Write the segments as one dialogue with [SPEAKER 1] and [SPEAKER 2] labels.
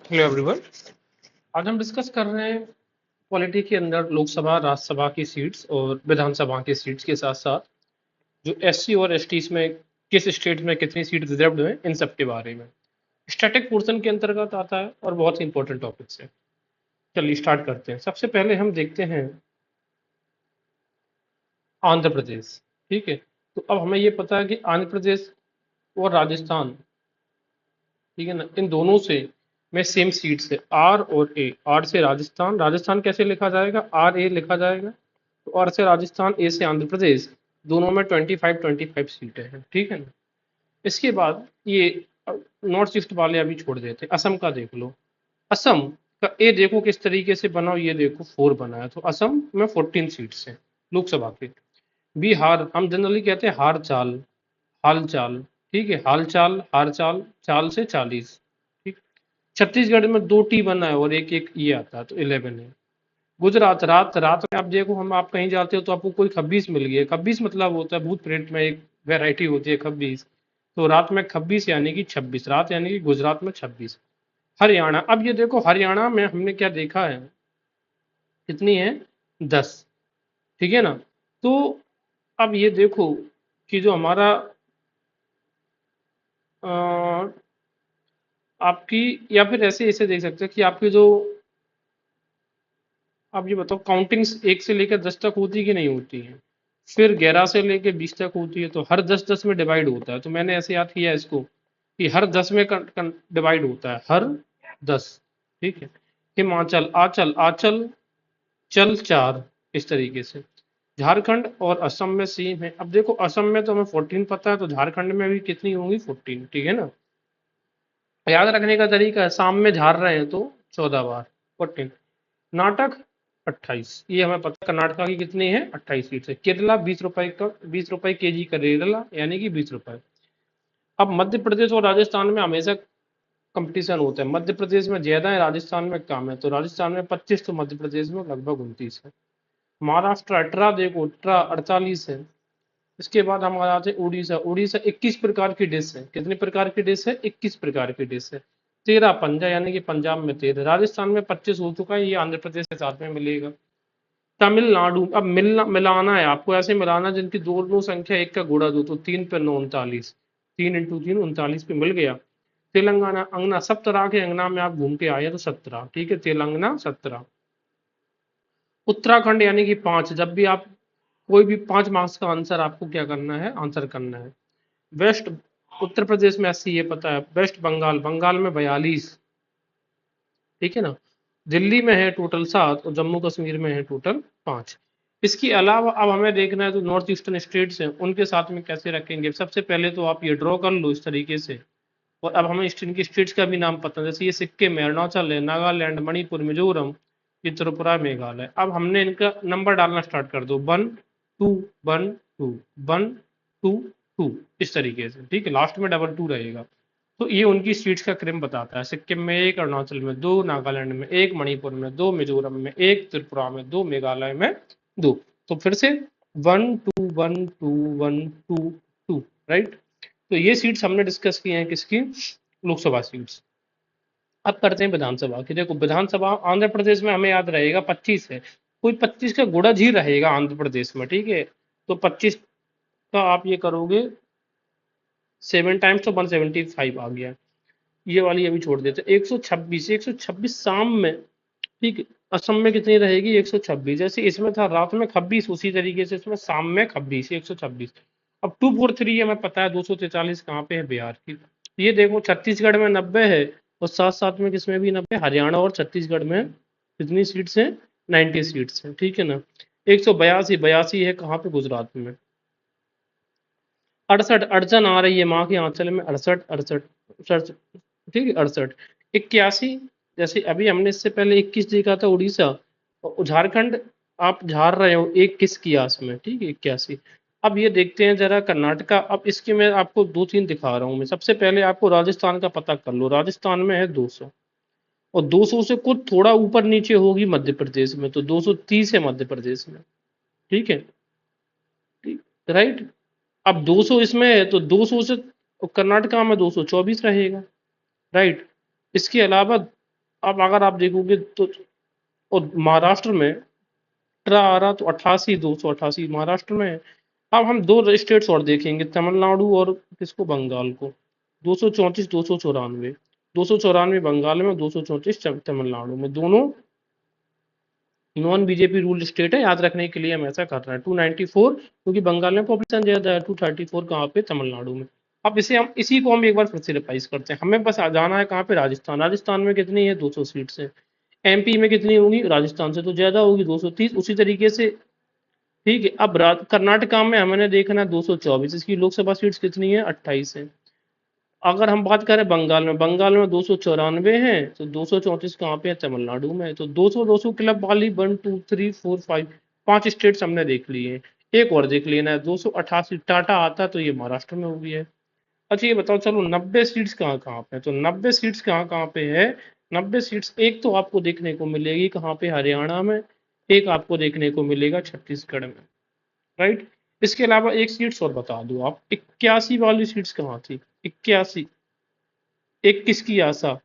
[SPEAKER 1] Hello everyone. आज हम discuss कर रहे हैं पॉलिटी के अंदर लोकसभा राज्यसभा की सीट्स और विधानसभा की सीट्स के साथ साथ जो एससी और एसटी में किस स्टेट में कितनी सीट रिजर्व्ड हैं इन सब के बारे में स्टैटिक पोर्शन के अंतर्गत आता है और बहुत ही इंपॉर्टेंट टॉपिक्स है। चलिए स्टार्ट करते हैं। सबसे पहले हम देखते हैं आंध्र प्रदेश। ठीक है, तो अब हमें ये पता है कि आंध्र प्रदेश और राजस्थान, ठीक है ना, इन दोनों से में सेम सीट्स है आर और ए। आर से राजस्थान, राजस्थान कैसे लिखा जाएगा, आर ए लिखा जाएगा। तो आर से राजस्थान, ए से आंध्र प्रदेश, दोनों में 25-25 सीटें हैं। ठीक है ना। इसके बाद ये नॉर्थ ईस्ट वाले अभी छोड़ देते हैं। असम का देख लो। असम का ए देखो किस तरीके से बना हो, ये देखो 4 बना है। तो असम में 14 सीट्स हैं लोकसभा के। बिहार हम जनरली कहते हैं हार चाल, हाल चाल, ठीक है, हाल चाल, हार चाल, चाल से 40। ठीक। छत्तीसगढ़ में 2 टी बना है और एक एक ये आता है, तो 11 है। गुजरात, रात रात में आप देखो, हम आप कहीं जाते हो तो आपको कोई खब्बीस मिल गया। खब्बीस मतलब होता है भूत प्रेत में एक वैरायटी होती है खब्बीस। तो रात में खब्बीस यानी कि 26, रात यानी कि गुजरात में 26। हरियाणा, अब ये देखो हरियाणा में हमने क्या देखा है, कितनी है, 10। ठीक है ना। तो अब ये देखो कि जो हमारा अ, आपकी, या फिर ऐसे ऐसे देख सकते हैं कि आपकी जो, आप ये बताओ काउंटिंग्स 1 से लेकर 10 तक होती है कि नहीं होती है। फिर 11 से लेकर 20 तक होती है। तो हर 10-10 में डिवाइड होता है। तो मैंने ऐसे याद किया इसको कि हर 10 में डिवाइड होता है, हर 10। ठीक है। हिमाचल, आंचल, आंचल, चल 4, इस तरीके से। झारखंड और असम में सेम है। अब देखो असम में तो हमें 14 पता है, तो झारखंड में भी कितनी होंगी, 14। ठीक है ना। याद रखने का तरीका है, शाम में झाड़ रहे हैं तो 14 बार, 14। कर्नाटक 28, ये हमें पता है। कर्नाटका की कितनी है, 28 सीट है। केरला 20 रुपए का, 20 रुपए केजी करेला यानी कि 20 रुपए। अब मध्य प्रदेश और राजस्थान में हमेशा कंपटीशन होता है। मध्य प्रदेश में ज्यादा है, राजस्थान में कम है। तो राजस्थान में 25, तो मध्य प्रदेश में लगभग 29 है। महाराष्ट्र 18, देखो 48 है। इसके बाद हम आ जाते हैं उड़ीसा। उड़ीसा 21 प्रकार की डिश है। कितने प्रकार की डिश है, 21 प्रकार की डिश है। 13 पंजा यानी कि पंजाब में 13। राजस्थान में 25 हो चुका है, ये आंध्र प्रदेश के साथ में मिलेगा। तमिलनाडु, अब मिलना मिलाना है आपको, ऐसे मिलाना जिनकी दोनों संख्या एक का गुणा दो। तो 3 पे 9 39, 3 × 3 39 पे मिल गया। तेलंगाना अंगना, सब तरह के अंगना में आप घूम के आए तो 17। ठीक है, तेलंगाना 17। उत्तराखंड यानी कि 5। जब भी आप कोई भी 5 मार्क्स का आंसर आपको क्या करना है, आंसर करना है। वेस्ट, उत्तर प्रदेश में 80, ये पता है। वेस्ट बंगाल, बंगाल में 42। ठीक है ना। दिल्ली में है टोटल 7 और जम्मू कश्मीर में है टोटल 5। इसके अलावा अब हमें देखना है तो नॉर्थ ईस्टर्न स्टेट्स हैं, उनके साथ में कैसे रखेंगे। सबसे पहले तो आप ये ड्रॉ कर लो इस तरीके से। और अब हमें ईस्टर्न की स्टेट्स का भी नाम पता है, जैसे ये सिक्किम है, अरुणाचल है, नागालैंड, मणिपुर, मिजोरम, ये त्रिपुरा, मेघालय। अब हमने इनका नंबर डालना स्टार्ट कर दो, 1 2 1 2 1 2 2, इस तरीके से। ठीक है, लास्ट में डबल 2 रहेगा। तो ये उनकी सीट्स का क्रम बताता है। सिक्किम में 1, अरुणाचल में 2, नागालैंड में 1, मणिपुर में 2, मिजोरम में 1, त्रिपुरा में 2, मेघालय में 2। तो फिर से 1 2 1 2 1 2 2, राइट। तो ये सीट्स हमने डिस्कस की हैं, किसकी, लोकसभा सीट्स। अब करते हैं विधानसभा की। देखो विधानसभा आंध्र प्रदेश में हमें याद रहेगा 25 है। कोई 25 का गुणज ही रहेगा आंध्र प्रदेश में। ठीक है, तो 25 का आप ये करोगे 7 टाइम्स तो 175 आ गया। ये वाली अभी छोड़ देते। 126, 126 शाम में। ठीक है। असम में कितनी रहेगी, 126। जैसे इसमें था रात में 26, उसी तरीके से इसमें शाम में 26, 126। अब 243 हमें पता है, 243 कहाँ पे है, बिहार की। ये देखो छत्तीसगढ़ में 90 है और साथ साथ में किसमें भी 90। हरियाणा और छत्तीसगढ़ में कितनी सीट्स हैं, 90 सीट्स हैं। ठीक है ना। 182, 82 है कहाँ पे, गुजरात में। 68, अड़चन आ रही है माँ के आंचल में, 68, 68, 68। ठीक है, 68। 81, जैसे अभी हमने इससे पहले 21 देखा था उड़ीसा और झारखंड। आप झाड़ रहे हो 21 की आस में। ठीक है, 81। अब ये देखते हैं जरा कर्नाटका। अब इसके मैं आपको 2-3 दिखा रहा हूँ मैं। सबसे पहले आपको राजस्थान का पता कर लो। राजस्थान में है 200 और 200 से कुछ थोड़ा ऊपर नीचे होगी मध्य प्रदेश में, तो 230 है मध्य प्रदेश में। ठीक है, राइट। अब 200 इसमें है तो 200 से कर्नाटका में 224 रहेगा, राइट। इसके अलावा अब अगर आप देखोगे तो और महाराष्ट्र में 18 तो 88, 288 महाराष्ट्र में है। अब हम दो स्टेट्स और देखेंगे, तमिलनाडु और किसको, बंगाल को। 234, 294, 294 बंगाल में, 234 तमिलनाडु में, दोनों नॉन बीजेपी रूल्ड स्टेट है। याद रखने के लिए हम ऐसा कर रहे हैं। 294 क्योंकि बंगाल में पॉपुलेशन ज्यादा है, 234 कहाँ पे, तमिलनाडु में। अब इसी को हम एक बार फिर से रिवाइज करते हैं। हमें बस जाना है कहाँ पे, राजस्थान। राजस्थान में कितनी है, 200 सीट्स है। एमपी में कितनी होगी, राजस्थान से तो ज्यादा होगी, 230। उसी तरीके से ठीक है। अब कर्नाटका में हमने देखना है 224, इसकी लोकसभा सीट्स कितनी है, 28 है। अगर हम बात करें बंगाल में 294 है, तो 234 कहाँ पे है, तमिलनाडु में। तो 200 क्लब वाली 1 2 3 4 5 5 स्टेट्स हमने देख लिए हैं। एक और देख लेना है, 288 टाटा आता तो ये महाराष्ट्र में हो गया है। अच्छा ये बताओ, चलो 90 सीट्स कहाँ कहाँ पे है, तो 90 सीट्स कहाँ कहाँ पे है। 90 सीट्स एक तो आपको देखने को मिलेगी कहाँ पे, हरियाणा में। एक आपको देखने को मिलेगा छत्तीसगढ़ में, राइट। इसके अलावा एक सीट्स और बता दो आप, 81 वाली सीट्स कहाँ थी, 81। 21 की आशा,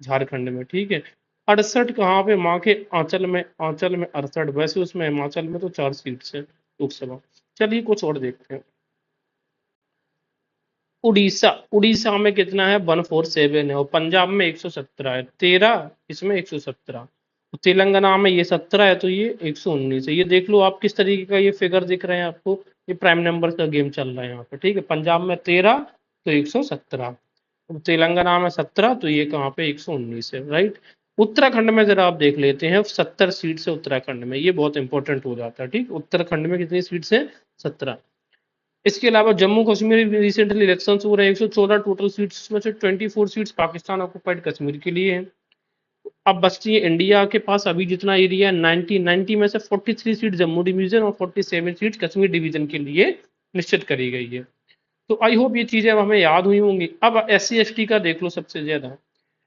[SPEAKER 1] झारखंड में, ठीक है। 68 कहाँ पे, माँ के आंचल में, आंचल में 68। वैसे उसमें हिमाचल में तो 4 सीट्स है लोकसभा। चलिए कुछ और देखते हैं। उड़ीसा, उड़ीसा में कितना है, 147 है। और पंजाब में 117 है, 13 इसमें 117। तेलंगाना में ये 17 है, तो ये 119 है। ये देख लो आप किस तरीके का ये फिगर दिख रहे हैं आपको। ये प्राइम नंबर का गेम चल रहा है यहाँ पे, ठीक है। पंजाब में 13 तो 117, तेलंगाना में 17 तो ये कहाँ पे, 119 है, राइट। उत्तराखंड में जरा आप देख लेते हैं, 70 सीट से उत्तराखंड में, ये बहुत इंपॉर्टेंट हो जाता है, ठीक। उत्तराखंड में कितनी सीट्स है, 17। इसके अलावा जम्मू कश्मीर में रिसेंटली इलेक्शन हो रहे हैं, 114 टोटल सीट्स में से 24 सीट्स पाकिस्तान ऑक्युपाइड कश्मीर के लिए है। अब बचती है इंडिया के पास अभी जितना एरिया है, 90 में से 43 सीट जम्मू डिवीजन और 47 सीट कश्मीर डिवीजन के लिए निश्चित करी गई है। तो आई होप ये चीजें अब हमें याद हुई होंगी। अब SC ST का देख लो, सबसे ज्यादा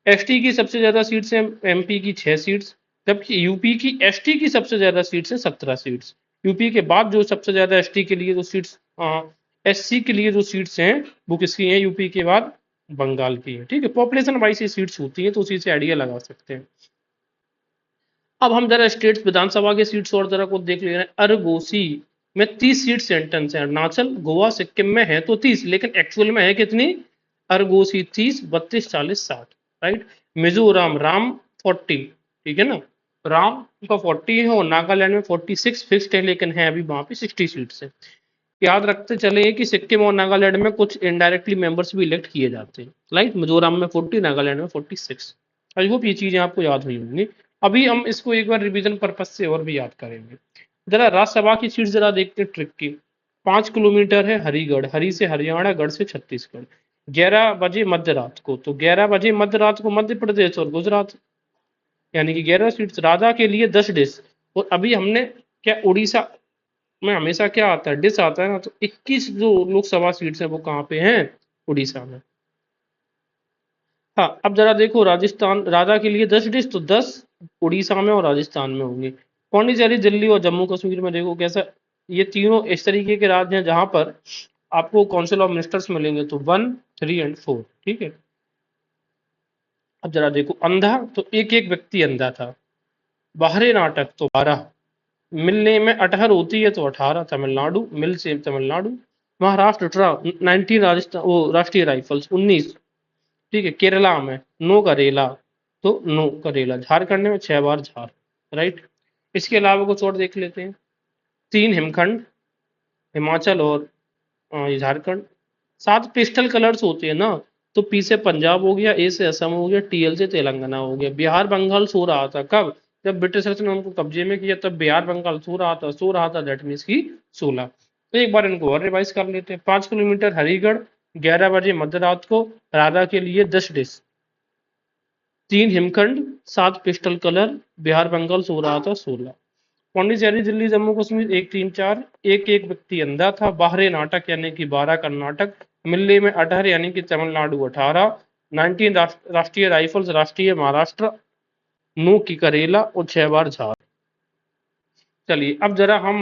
[SPEAKER 1] ST की सबसे ज्यादा सीट्स हैं, MP की 6 सीट्स, जबकि यूपी की ST की सबसे ज्यादा सीट्स हैं, 17 सीट्स। यूपी के बाद जो सबसे ज्यादा ST के लिए जो सीट्स, SC के लिए जो सीट्स हैं वो किसकी हैं, यूपी के बाद बंगाल की है, ठीक है। पॉपुलेशन वाइज ये सीट्स होती हैं, तो उसी से आइडिया लगा सकते हैं। अब हम जरा स्टेट्स विधानसभा के सीट्स और जरा को देख ले रहे हैं। अरगोसी में 30 सीट सेंटेंस है। अरुणाचल, गोवा, सिक्किम में है तो 30, लेकिन एक्चुअल में है कितनी, अरगोसी 30, 32, 40, 60, राइट। मिजोरम राम 40, ठीक है ना, राम का 40 है। और नागालैंड में 46 फिक्स्ड है, लेकिन है अभी वहां पे 60 सीट्स है। याद रखते चले कि सिक्किम और नागालैंड में कुछ इनडायरेक्टली मेंबर्स भी इलेक्ट किए जाते हैं, राइट। मिजोरम में 40, नागालैंड में 46। आई होप ये चीजें आपको याद हुई होंगी। अभी हम इसको एक बार रिवीजन पर्पज से और भी याद करेंगे। जरा राज्यसभा की सीट जरा देखते हैं, ट्रिक की। 5 किलोमीटर है हरिगढ़, हरी से हरियाणा, गढ़ से छत्तीसगढ़। 11 बजे मध्य रात को, तो 11 बजे मध्य रात को मध्य प्रदेश और गुजरात, यानी कि 11 सीट्स। राजा के लिए 10 डिश। और अभी हमने क्या, उड़ीसा में हमेशा क्या आता है, डिस आता है ना, तो 21 जो लोकसभा सीट्स हैं वो कहाँ पे हैं, उड़ीसा में। हाँ, अब जरा देखो राजस्थान, राजा के लिए 10 डिश, तो 10 उड़ीसा में और राजस्थान में होंगे। पौंडीचेरी, दिल्ली और जम्मू कश्मीर में देखो कैसा, ये तीनों इस तरीके के राज्य हैं जहां पर आपको काउंसिल ऑफ मिनिस्टर्स मिलेंगे, तो 1 3 एंड 4, ठीक है। अब जरा देखो, अंधा तो एक एक व्यक्ति अंधा था। बाहरी नाटक तो 12, मिलने में अटहर होती है तो 18, तमिलनाडु, मिल से तमिलनाडु। महाराष्ट्र 19, राजस्थान वो राष्ट्रीय राइफल्स 19, ठीक है। केरला में नो करेला, तो नो करेला। झारखंड में 6 बार झार, राइट। इसके अलावा कुछ और देख लेते हैं। 3 हिमखंड, हिमाचल और ये झारखंड। 7 पेस्टल कलर्स होते हैं ना, तो P से पंजाब हो गया, A से असम हो गया, TL से तेलंगाना हो गया। बिहार बंगाल सो रहा था कब, जब ब्रिटिशर्स ने उनको कब्जे में किया, तब बिहार बंगाल सो रहा था, दैट मीन्स की 16। तो एक बार इनको और रिवाइज कर लेते हैं। 5 किलोमीटर हरिगढ़, 11 बजे मध्य रात को, राधा के लिए 10 डिश। 3 हिमखंड, 7 पिस्टल कलर, बिहार बंगाल सो रहा था, 16। पौंडीचेरी, दिल्ली, जम्मू कश्मीर 1 3 4, एक एक व्यक्ति अंधा था। बाहरी नाटक यानी कि 12 कर्नाटक, मिल्ली में 18 यानी कि तमिलनाडु 18, 19 राष्ट्रीय राइफल्स, राष्ट्रीय महाराष्ट्र, नो की करेला और 6 बार झार। चलिए अब जरा हम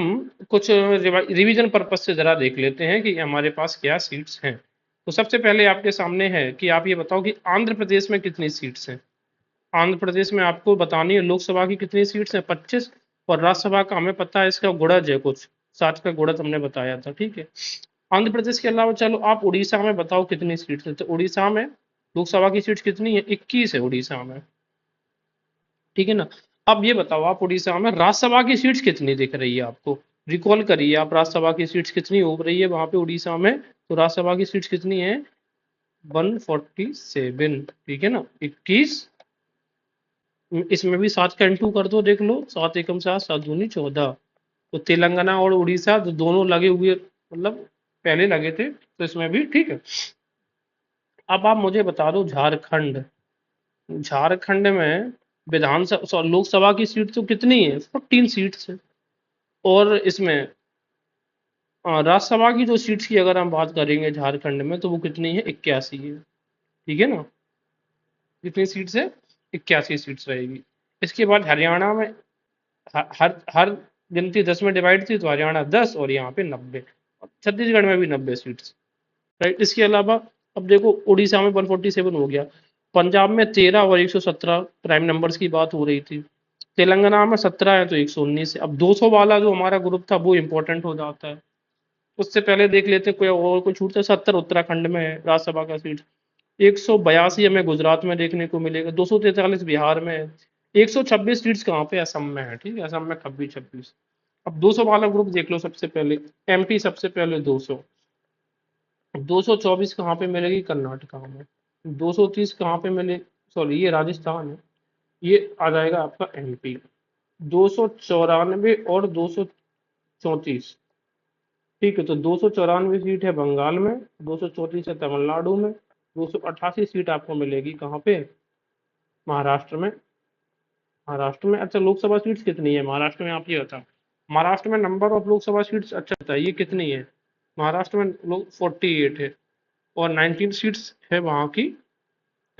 [SPEAKER 1] कुछ रिवीजन पर्पज से जरा देख लेते हैं कि हमारे पास क्या सीट्स हैं। तो सबसे पहले आपके सामने है कि आप ये बताओ कि आंध्र प्रदेश में कितनी सीट्स हैं। आंध्र प्रदेश में आपको बतानी है लोकसभा की कितनी सीट्स हैं, 25, और राज्यसभा का हमें पता है इसका गुणज है कुछ, 7 का गुणज हमने बताया था, ठीक है। आंध्र प्रदेश के अलावा चलो आप उड़ीसा में बताओ कितनी सीट्स है, तो उड़ीसा में लोकसभा की सीट्स कितनी है, 21 है उड़ीसा में, ठीक है ना। अब ये बताओ आप उड़ीसा में राज्यसभा की सीट्स कितनी दिख रही है आपको, रिकॉल करिए आप राज्यसभा की सीट्स कितनी हो रही है वहां पे उड़ीसा में, तो राज्यसभा की सीट्स कितनी है, 147, ठीक है ना, 21, इसमें भी 7 का इंटू कर दो, देख लो, 7 एकम 7, 7 दूनी 14, तो तेलंगाना और उड़ीसा तो दोनों लगे हुए, मतलब पहले लगे थे, तो इसमें भी ठीक है। अब आप मुझे बता दो झारखंड, झारखंड में विधानसभा लोकसभा की सीट तो कितनी है, 14 सीट्स है, और इसमें राज्यसभा की जो सीट्स की अगर हम बात करेंगे झारखंड में, तो वो कितनी है, 81 है, ठीक है ना, कितनी सीट्स है, 81 सीट्स रहेगी। इसके बाद हरियाणा में हर गिनती 10 में डिवाइड थी, तो हरियाणा 10 और यहाँ पे 90, छत्तीसगढ़ में भी 90 सीट्स, राइट। इसके अलावा अब देखो उड़ीसा में 147 हो गया, पंजाब में 13 और 117 प्राइम नंबर्स की बात हो रही थी, तेलंगाना में 17 है तो 119 है। अब 200 वाला जो हमारा ग्रुप था वो इंपॉर्टेंट हो जाता है, उससे पहले देख लेते हैं कोई और कोई छूटता है। 70 उत्तराखंड में है राज्यसभा का सीट, 182 हमें गुजरात में देखने को मिलेगा, 243 बिहार में है, 126 सीट्स कहाँ पे, असम में है, ठीक है, असम में 26। अब 200 वाला ग्रुप देख लो, सबसे पहले एमपी सबसे पहले 200, 224 कहाँ पे मिलेगी, कर्नाटका में, 230 कहाँ पे मिले, सॉरी ये राजस्थान है, ये आ जाएगा आपका एमपी, 294 और 234, ठीक है, तो 294 सीट है बंगाल में, 234 है तमिलनाडु में, 288 सीट आपको मिलेगी कहाँ पे, महाराष्ट्र में। महाराष्ट्र में अच्छा लोकसभा सीट्स कितनी है महाराष्ट्र में, आप ये बताओ, महाराष्ट्र में नंबर ऑफ लोकसभा सीट्स अच्छा था, ये कितनी है, महाराष्ट्र में लोग 48 है, और 19 सीट्स है वहाँ की,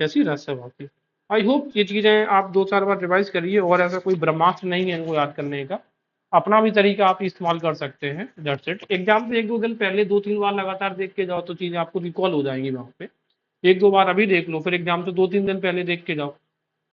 [SPEAKER 1] कैसी राज्यसभा की। आई होप ये चीज़ें आप 2-4 बार रिवाइज करिए, और ऐसा कोई ब्रह्मास्त्र नहीं है इनको याद करने का, अपना भी तरीका आप इस्तेमाल कर सकते हैं, दैट्स इट। एग्जाम से 1-2 दिन पहले 2-3 बार लगातार देख के जाओ तो चीज़ें आपको रिकॉल हो जाएंगी वहाँ पे, 1-2 बार अभी देख लो, फिर एग्जाम से 2-3 दिन पहले देख के जाओ,